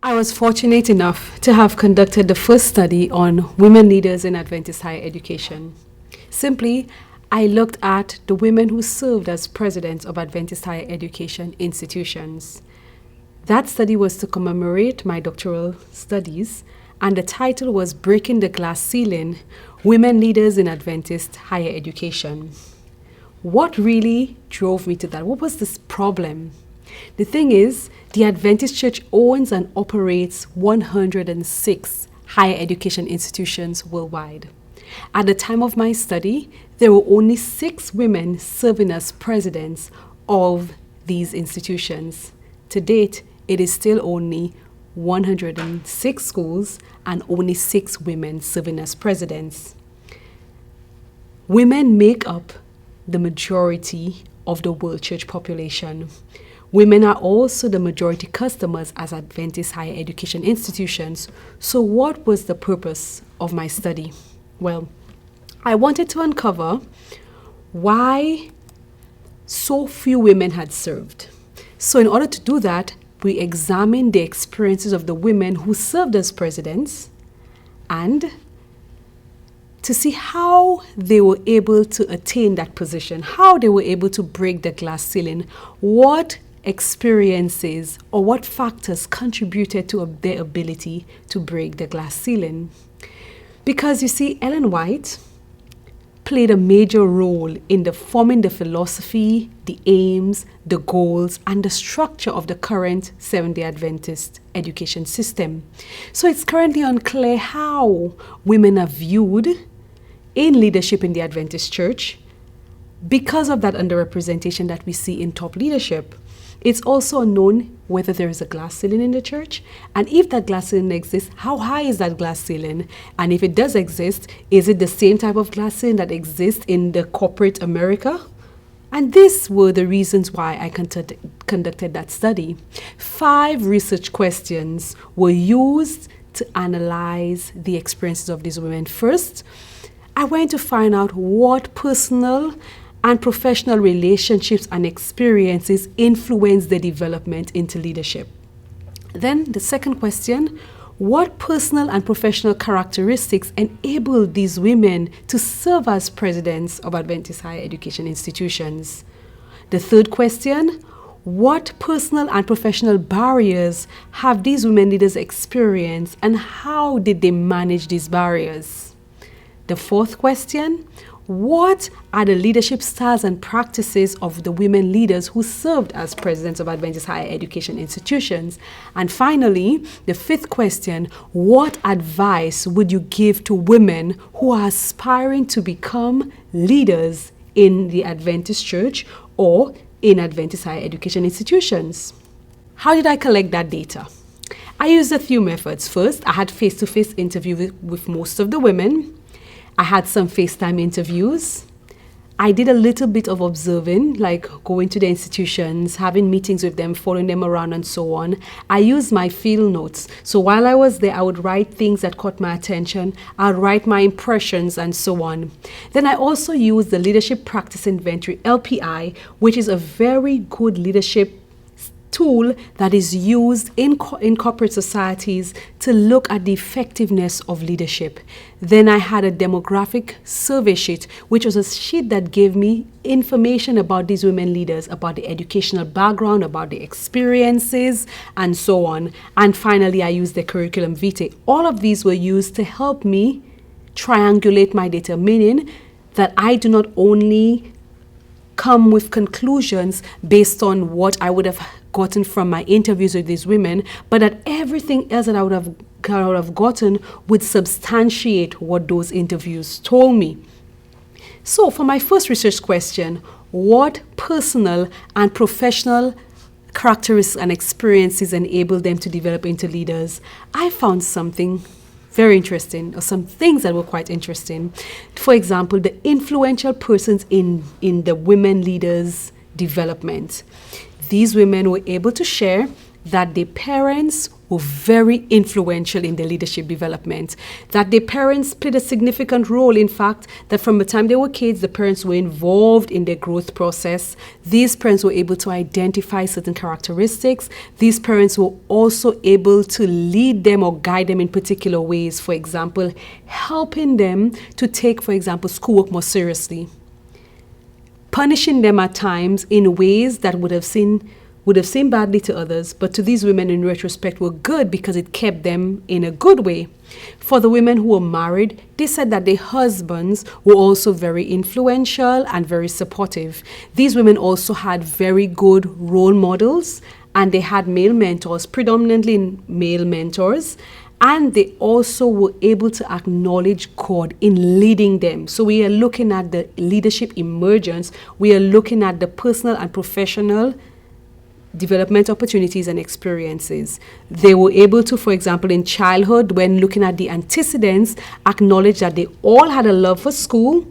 I was fortunate enough to have conducted the first study on women leaders in Adventist higher education. Simply, I looked at the women who served as presidents of Adventist higher education institutions. That study was to commemorate my doctoral studies, and the title was Breaking the Glass Ceiling, Women Leaders in Adventist Higher Education. What really drove me to that? What was this problem? The thing is, the Adventist Church owns and operates 106 higher education institutions worldwide. At the time of my study, there were only 6 women serving as presidents of these institutions. To date, it is still only 106 schools and only 6 women serving as presidents. Women make up the majority of the world church population. Women are also the majority customers as Adventist higher education institutions. So what was the purpose of my study? Well, I wanted to uncover why so few women had served. So in order to do that, we examined the experiences of the women who served as presidents and to see how they were able to attain that position, how they were able to break the glass ceiling, what experiences or what factors contributed to their ability to break the glass ceiling. Because you see, Ellen White played a major role in forming the philosophy, the aims, the goals, and the structure of the current Seventh-day Adventist education system. So it's currently unclear how women are viewed in leadership in the Adventist Church because of that underrepresentation that we see in top leadership. It's also unknown whether there is a glass ceiling in the church, and if that glass ceiling exists, how high is that glass ceiling? And if it does exist, is it the same type of glass ceiling that exists in the corporate America? And these were the reasons why I conducted that study. 5 research questions were used to analyze the experiences of these women. First, I went to find out what personal and professional relationships and experiences influence their development into leadership. Then the second question, what personal and professional characteristics enable these women to serve as presidents of Adventist higher education institutions? The third question, what personal and professional barriers have these women leaders experienced and how did they manage these barriers? The fourth question, what are the leadership styles and practices of the women leaders who served as presidents of Adventist higher education institutions? And finally, the fifth question, what advice would you give to women who are aspiring to become leaders in the Adventist Church or in Adventist higher education institutions? How did I collect that data? I used a few methods. First, I had face-to-face interview with most of the women. I had some FaceTime interviews. I did a little bit of observing, like going to the institutions, having meetings with them, following them around and so on. I used my field notes. So while I was there, I would write things that caught my attention. I'd write my impressions and so on. Then I also used the Leadership Practice Inventory, LPI, which is a very good leadership tool that is used in corporate societies to look at the effectiveness of leadership. Then I had a demographic survey sheet, which was a sheet that gave me information about these women leaders, about the educational background, about the experiences, and so on. And finally, I used the curriculum vitae. All of these were used to help me triangulate my data, meaning that I do not only come with conclusions based on what I would have gotten from my interviews with these women, but that everything else that I would have gotten would substantiate what those interviews told me. So for my first research question, what personal and professional characteristics and experiences enable them to develop into leaders? I found something very interesting, or some things that were quite interesting. For example, the influential persons in the women leaders' development. These women were able to share that their parents were very influential in their leadership development, that their parents played a significant role. In fact, that from the time they were kids, the parents were involved in their growth process. These parents were able to identify certain characteristics. These parents were also able to lead them or guide them in particular ways. For example, helping them to take, for example, schoolwork more seriously, punishing them at times in ways that would have seemed badly to others, but to these women in retrospect were good because it kept them in a good way. For the women who were married, they said that their husbands were also very influential and very supportive. These women also had very good role models, and they had male mentors, predominantly male mentors, and they also were able to acknowledge God in leading them. So we are looking at the leadership emergence. We are looking at the personal and professional development opportunities and experiences. They were able to, for example, in childhood, when looking at the antecedents, acknowledge that they all had a love for school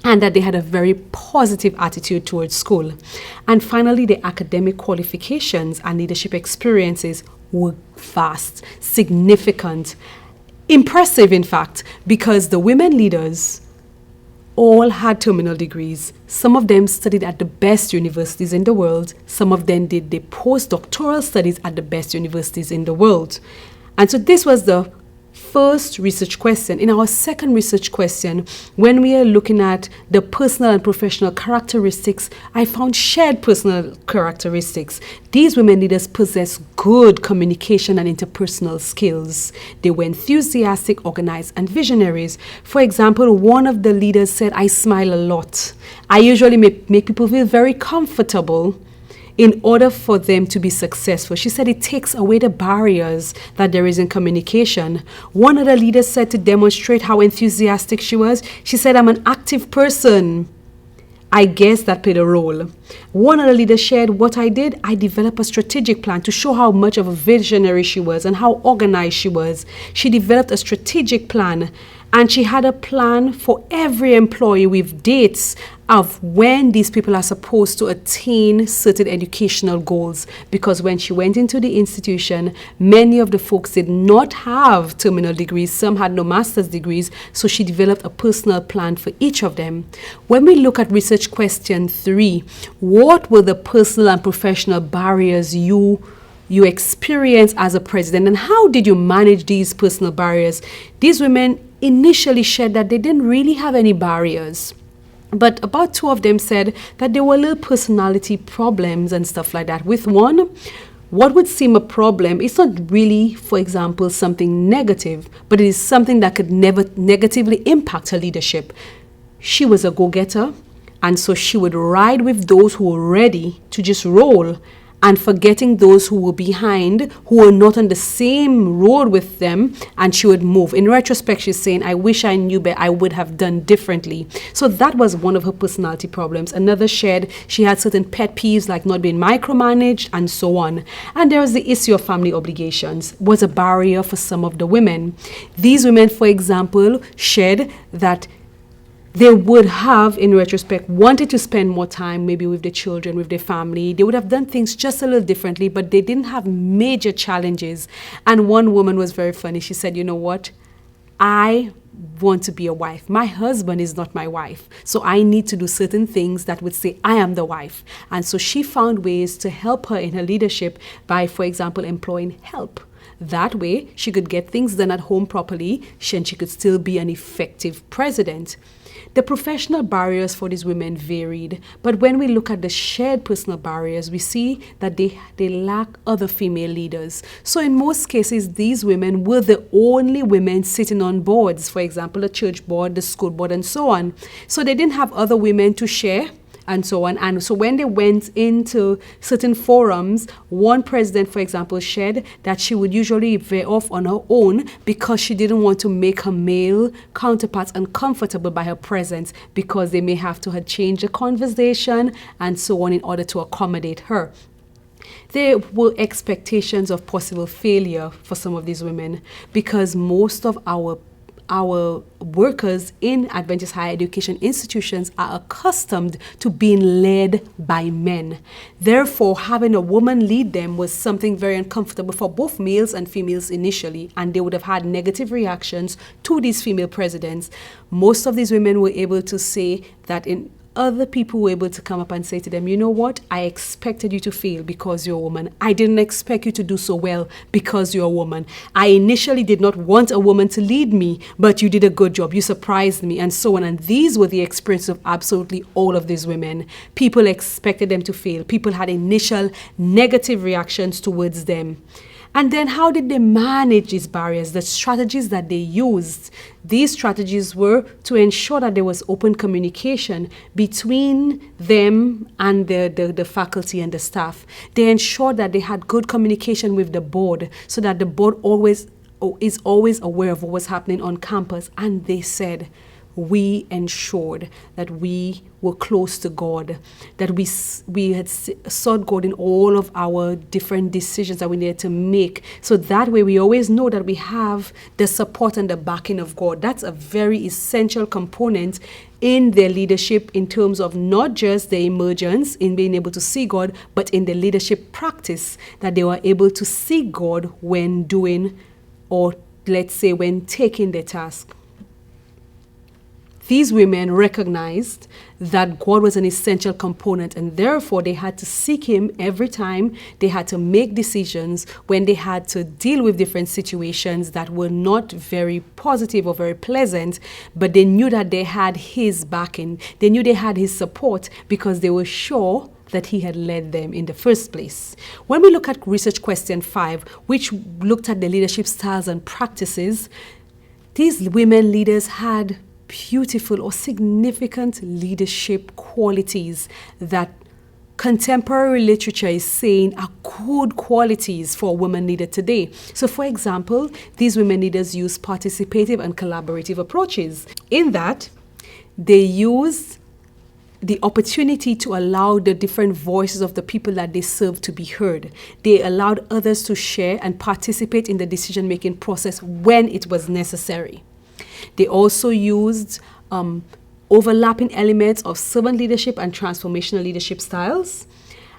and that they had a very positive attitude towards school. And finally, the academic qualifications and leadership experiences were vast, significant, impressive, in fact, because the women leaders all had terminal degrees. Some of them studied at the best universities in the world. Some of them did the postdoctoral studies at the best universities in the world. And so this was the first research question. In our second research question, when we are looking at the personal and professional characteristics, I found shared personal characteristics. These women leaders possess good communication and interpersonal skills. They were enthusiastic, organized, and visionaries. For example, one of the leaders said, "I smile a lot. I usually make people feel very comfortable in order for them to be successful." She said it takes away the barriers that there is in communication. One other leader said, to demonstrate how enthusiastic she was, she said, "I'm an active person." I guess that played a role. One other leader shared, "What I did, I developed a strategic plan to show how much of a visionary she was and how organized she was. She developed a strategic plan, and she had a plan for every employee with dates of when these people are supposed to attain certain educational goals." Because when she went into the institution, many of the folks did not have terminal degrees. Some had no master's degrees. So she developed a personal plan for each of them. When we look at research question 3, what were the personal and professional barriers you experienced as a president, and how did you manage these personal barriers? These women initially shared that they didn't really have any barriers. But about 2 of them said that there were little personality problems and stuff like that. With one, what would seem a problem, it's not really, for example, something negative, but it is something that could never negatively impact her leadership. She was a go-getter, and so she would ride with those who were ready to just roll, and forgetting those who were behind, who were not on the same road with them, and she would move. In retrospect, she's saying, "I wish I knew better, I would have done differently." So that was one of her personality problems. Another shared she had certain pet peeves like not being micromanaged and so on. And there was the issue of family obligations, was a barrier for some of the women. These women, for example, shared that they would have, in retrospect, wanted to spend more time maybe with their children, with their family. They would have done things just a little differently, but they didn't have major challenges. And one woman was very funny. She said, "You know what? I want to be a wife. My husband is not my wife. So I need to do certain things that would say I am the wife." And so she found ways to help her in her leadership by, for example, employing help. That way, she could get things done at home properly, and she could still be an effective president. The professional barriers for these women varied, but when we look at the shared personal barriers, we see that they lack other female leaders. So in most cases, these women were the only women sitting on boards, for example, the church board, the school board, and so on. So they didn't have other women to share, and so on. And so when they went into certain forums, one president, for example, shared that she would usually veer off on her own because she didn't want to make her male counterparts uncomfortable by her presence, because they may have to change the conversation and so on in order to accommodate her. There were expectations of possible failure for some of these women, because most of our our workers in Adventist higher education institutions are accustomed to being led by men. Therefore, having a woman lead them was something very uncomfortable for both males and females initially, and they would have had negative reactions to these female presidents. Most of these women were able to say that other people were able to come up and say to them, you know what, I expected you to fail because you're a woman. I didn't expect you to do so well because you're a woman. I initially did not want a woman to lead me, but you did a good job. You surprised me, and so on. And these were the experiences of absolutely all of these women. People expected them to fail. People had initial negative reactions towards them. And then how did they manage these barriers? The strategies that they used, these strategies were to ensure that there was open communication between them and the faculty and the staff. They ensured that they had good communication with the board so that the board is always aware of what was happening on campus. And they said, we ensured that we were close to God, that we had sought God in all of our different decisions that we needed to make. So that way we always know that we have the support and the backing of God. That's a very essential component in their leadership in terms of not just the emergence in being able to see God, but in the leadership practice, that they were able to see God when doing, or let's say when taking their task. These women recognized that God was an essential component, and therefore they had to seek Him every time they had to make decisions, when they had to deal with different situations that were not very positive or very pleasant, but they knew that they had His backing. They knew they had His support because they were sure that He had led them in the first place. When we look at research question 5, which looked at the leadership styles and practices, these women leaders had beautiful or significant leadership qualities that contemporary literature is saying are good qualities for a woman leader today. So for example, these women leaders use participative and collaborative approaches. In that, they use the opportunity to allow the different voices of the people that they serve to be heard. They allowed others to share and participate in the decision-making process when it was necessary. They also used overlapping elements of servant leadership and transformational leadership styles.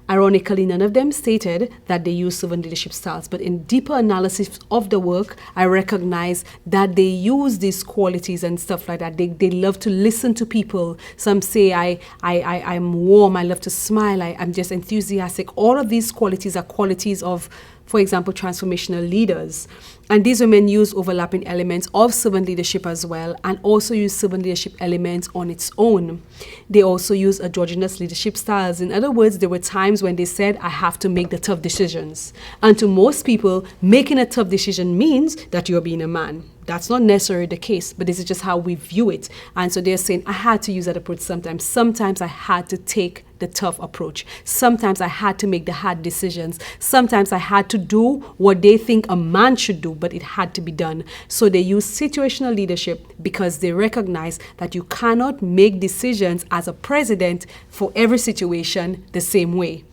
Ironically, none of them stated that they use servant leadership styles, but in deeper analysis of the work, I recognize that they use these qualities and stuff like that. They love to listen to people. Some say, I'm warm, I love to smile, I'm just enthusiastic. All of these qualities are qualities of, for example, transformational leaders. And these women use overlapping elements of servant leadership as well, and also use servant leadership elements on its own. They also use androgynous leadership styles. In other words, there were times when they said, I have to make the tough decisions. And to most people, making a tough decision means that you're being a man. That's not necessarily the case, but this is just how we view it. And so they're saying, I had to use that approach sometimes. Sometimes I had to take the tough approach. Sometimes I had to make the hard decisions. Sometimes I had to do what they think a man should do, but it had to be done. So they use situational leadership because they recognize that you cannot make decisions as a president for every situation the same way.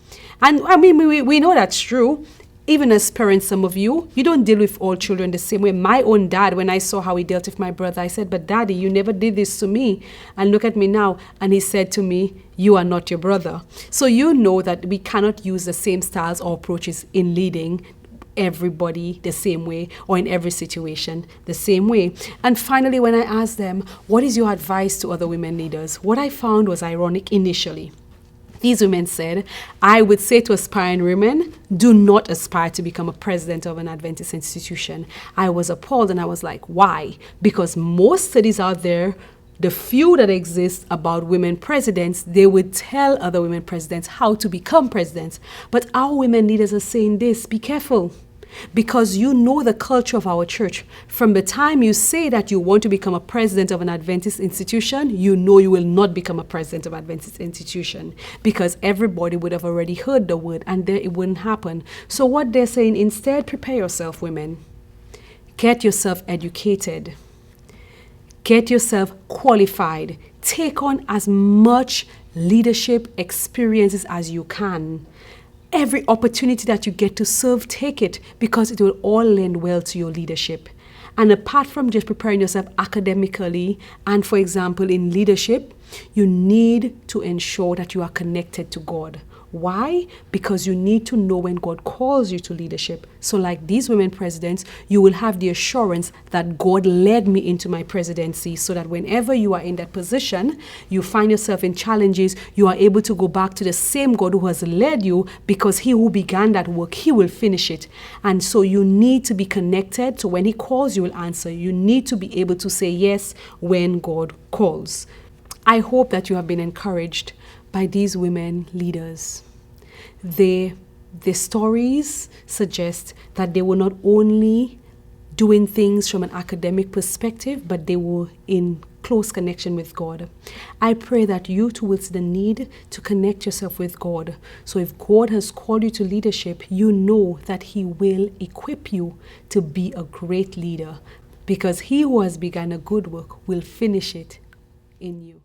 And I mean, we know that's true. Even as parents, some of you don't deal with all children the same way. My own dad, when I saw how he dealt with my brother, I said, but Daddy, you never did this to me. And look at me now. And he said to me, you are not your brother. So you know that we cannot use the same styles or approaches in leading everybody the same way or in every situation the same way. And finally, when I asked them, what is your advice to other women leaders? What I found was ironic initially. These women said, I would say to aspiring women, do not aspire to become a president of an Adventist institution. I was appalled and I was like, why? Because most studies out there, the few that exist about women presidents, they would tell other women presidents how to become presidents. But our women leaders are saying this, be careful. Because you know the culture of our church. From the time you say that you want to become a president of an Adventist institution, you know you will not become a president of an Adventist institution because everybody would have already heard the word and there it wouldn't happen. So what they're saying, instead, prepare yourself, women. Get yourself educated. Get yourself qualified. Take on as much leadership experiences as you can. Every opportunity that you get to serve, take it because it will all lend well to your leadership. And apart from just preparing yourself academically and, for example, in leadership, you need to ensure that you are connected to God. Why? Because you need to know when God calls you to leadership. So like these women presidents, you will have the assurance that God led me into my presidency, so that whenever you are in that position, you find yourself in challenges, you are able to go back to the same God who has led you, because he who began that work, he will finish it. And so you need to be connected to when he calls, you will answer. You need to be able to say yes when God calls. I hope that you have been encouraged by these women leaders. Their stories suggest that they were not only doing things from an academic perspective, but they were in close connection with God. I pray that you too will see the need to connect yourself with God. So if God has called you to leadership, you know that he will equip you to be a great leader, because he who has begun a good work will finish it in you.